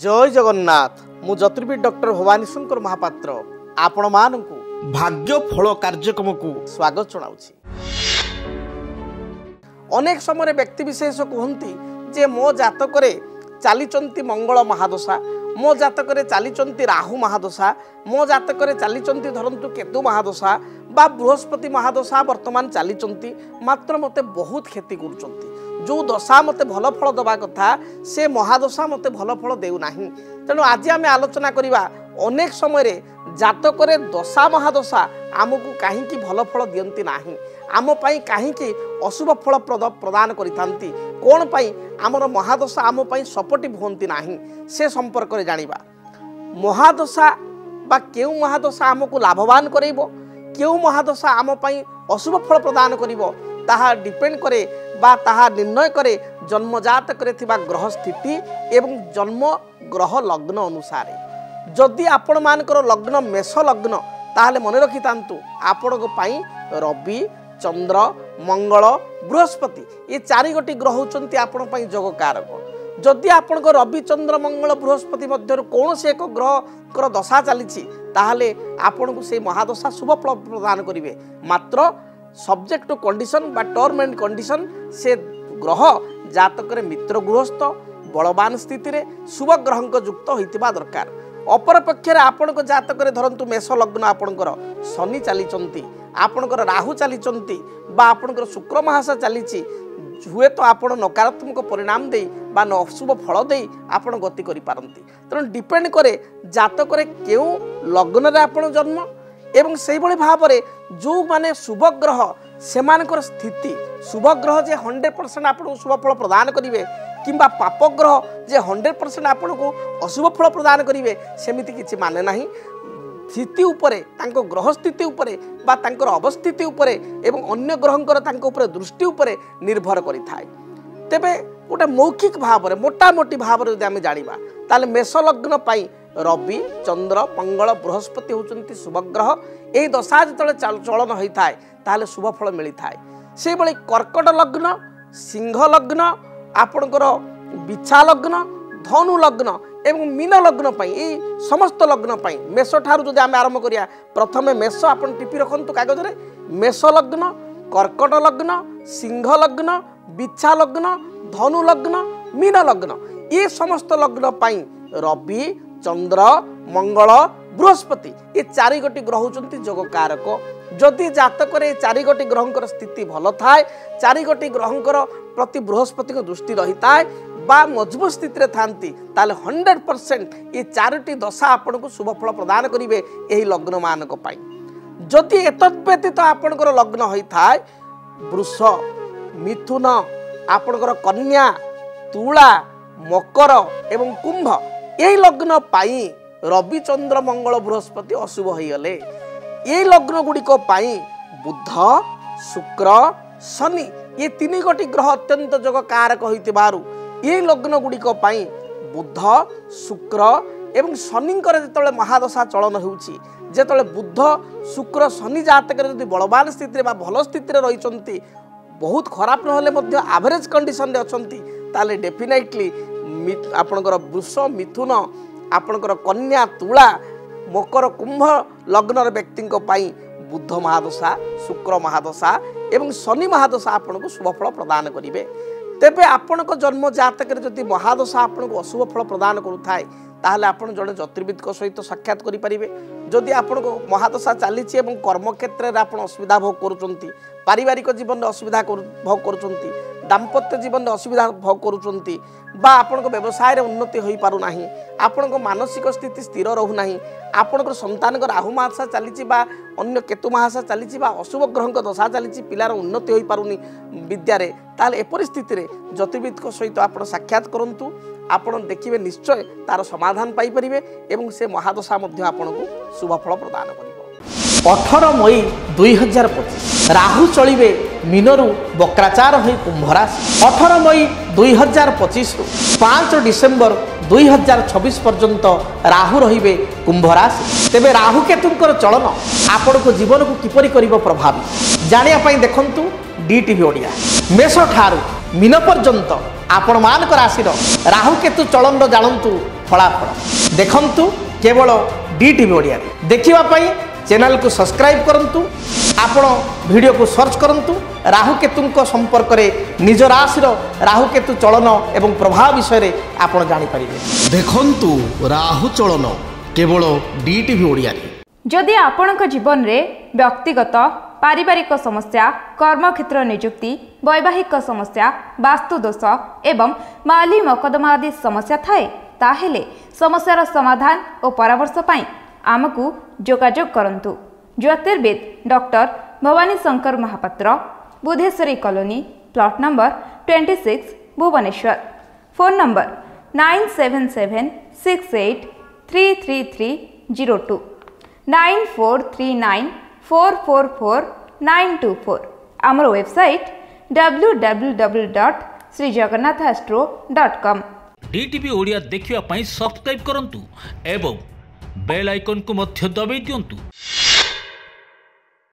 जय जगन्नाथ मु ज्योतिर्विद डॉक्टर भवानी शंकर महापात्र आपण मानकु भाग्य फल कार्यक्रम को स्वागत जनाउछि। अनेक समय व्यक्ति विशेष कहती जे मो जातक चलीचंती मंगल महादशा, मो जातक चलीचंती राहु महादशा, मो जातक चलीचंती धरंतु केतु महादशा बा बृहस्पति महादशा वर्तमान चलीचंती, मात्र मते बहुत क्षति करुचंती। जो दशा मते भल फल दबा कथा से महादशा मते भल फल देउ नाही। तेणु आज आम आलोचना करिबा अनेक समय जातक दशा महादशा आमको कहीं भल फल दियंती नाही, आम पाई कहीं अशुभ फल प्रदान करिथांती, कोन पाई आमर महादशा आम पाई सपोर्टिव होंती नाही, से संपर्क रे जानिबा। महादशा बा केउ महादशा आमको लाभवान करइबो, केउ महादशा आम पाई अशुभ फल प्रदान करिबो, ताहा डिपेंड करे बा ताहा निर्णय करे जन्मजात करे थिबा ग्रह स्थिति एवं जन्म ग्रह लग्न अनुसार। जदि आपण मानकर लग्न मेष लग्न ताहले मन रखि तांतु आपण को पाई रवि चंद्र मंगल बृहस्पति ये चारि गोटी ग्रह होचंती आपण पाई जोग कारक। जदि आपण को रवि चंद्र मंगल बृहस्पति मध्य कौन से एक ग्रह कर दशा चली ताहले आपण को से महादशा शुभ फल प्रदान करिवे, मात्र सब्जेक्ट टू कंडीशन बा टर्म एंड कंडीशन से ग्रह जातक मित्र गृहस्थ बलवान स्थिति रे शुभ ग्रह युक्त होइतिबा दरकार। अपर पक्षरे आपण को जातक धरंतु मेष लग्न आपणकर शनि चलीचंती, आपणकर राहु चलीचंती बा आपणकर शुक्र महादशा चलीची, हुए तो आपण नकारात्मक परिणाम दे बा अशुभ फल दे आपण गति करि पारंती। तेणु डिपेंड करे जातक केउ लग्न रे आपण जन्म एवं से भली भाव जो माने शुभ ग्रह सेमानकर स्थिति, शुभ ग्रह जे 100% आपको शुभ फल प्रदान करिवे किंबा पाप ग्रह जे 100% आपको अशुभ फल प्रदान करिवे सेमिति किछि माने नाही। स्थिति उपरे तांको ग्रह स्थिति उपरे बा तांकर अवस्थिति उपरे एवं अन्य ग्रहंकर तांको उपरे दृष्टि उपरे निर्भर करि थाए। तेबे गोटे मौखिक भाव रे मोटा मोटी भाव रे आमे जानिबा ताले मेष लग्न पाई रवि चंद्र मंगल बृहस्पति होचंती शुभ ग्रह। यही दशा जो चलन होता है ताहले शुभ फल मिलता है। से भली कर्कट लग्न सिंह लग्न आपणकर बिछा लग्न धनु लग्न एवं मीन लग्न पाई समस्त लग्न पाई मेष ठारू जो आम आरंभ करिया प्रथमे मेष आपन टिपी रखंतु कागज रे मेष लग्न कर्कट लग्न सिंह लग्न बिछा लग्न धनु लग्न मीन लग्न ये समस्त लग्न पाई रवि चंद्र मंगल बृहस्पति ये चारि गोटी ग्रह होचंती जोग कारक। जदि जातक चारि गोटी ग्रहंकर स्थिति भल थाए, चारि गोटी ग्रहंकर प्रति बृहस्पति को दृष्टि रही थाए बा मजबूत स्थिति रे थांती ताले 100% ये चारोटी दशा आपण को शुभ फल प्रदान करिवे एही लग्न मानक पाई। जदि एतद व्यतीत आपणकर लग्न होई थाए वृष मिथुन आपणकर कन्या तुला मकर एवं कुंभ यही लग्न पाई रवि चंद्र मंगल बृहस्पति अशुभ होइगले। ये लग्न गुड़िक पाई बुध शुक्र शनि ये तीन गोटी ग्रह अत्यंत जोग कारक होइतिबारु ये लग्न गुड़िक पाई बुध शुक्र एवं शनिकर जेतले महादशा चलन होउची, जेतले बुध शुक्र शनि जातक यदि बलवान स्थिति रे बा भल स्थिति रे रहिचंती, बहुत खराब नहले मध्य एवरेज कंडीशन रे अछंती, ताले डेफिनेटली आपणकर वृष मिथुन आपणकर कन्या तुला मकर कुंभ लग्नर व्यक्ति बुध महादशा शुक्र महादशा एवं शनि महादशा आपन को शुभ फल प्रदान करिवे। तेबे आपन को जन्म जातक जदि महादशा आपन को अशुभ फल प्रदान करुथाए ताहले आपन जड़े ज्योतिर्विद सहित साक्षात करि परिबे। जदि आपन को महादशा चलीची एवं कर्म क्षेत्र में आपन असुविधा भोग करुचंती, पारिवारिक जीवन में असुविधा भोग करुचंती, दाम्पत्य जीवन में असुविधा भोग करुचंती बा आपण को व्यवसाय रे उन्नति होई पारु नाही, आपण को मानसिक स्थिति स्थिर रहू नाही, आपण को संतान को राहु महादशा चलीची बा अन्य केतु महादशा चलीची बा अशुभ ग्रह को दशा चलीची, पिलार उन्नति होई पारुनी विद्या रे, ताले ए परिस्थिति रे ज्योतिर्विद सहित आपण साक्षात करंतु, आपण देखिबे निश्चय तार समाधान पाई परिबे एवं से महादशा मध्य आपण को शुभ फल प्रदान करिवो। 18 मई 2025 राहु चलिबे मीनरु वक्राचार होई कुंभ राशि। 18 मई 2025 रु 5 डिसेंबर 2026 पर्यंत राहु रहिबे कुंभ राशि। तेबे राहु केतुंकर चलन आपण को जीवन को किपरि करिवो प्रभावित जानिया पई देखंतु डीटीवी ओडिया। मेष ठारू मीन पर्यंत आपण मान राशि राहु केतु चलन जानतु फलाफल देखंतु केवल DTV ओडिया देखिबा चैनल को सब्सक्राइब करंतु आपण वीडियो को सर्च करंतु राहु केतु संपर्क में निज राशि राहु केतु चलन एवं प्रभाव विषय आपण जानि परिबे देखंतु राहु चलन केवल DTV ओडिया जदि आपणक जीवन रे व्यक्तिगत पारिवारिक समस्या कर्मक्षेत्र नियुक्ति वैवाहिक समस्या वास्तु दोष एवं माली मकदमा आदि समस्या थाए ताहेले समस्यार समाधान और परामर्श पाई आमको जोगाजोग करंतु। ज्योतिर्विद doctor Bhavani Shankar Mahapatra Budheswari colony plot number 26 Bhubaneswar phone number 9776833302 9439444924 आमर वेबसाइट www.srijagannathastro.com DTV ओडिया देखिवा पाई सब्सक्राइब करंतु एवं बेल आइकन को मध्य दबाई दियंतु।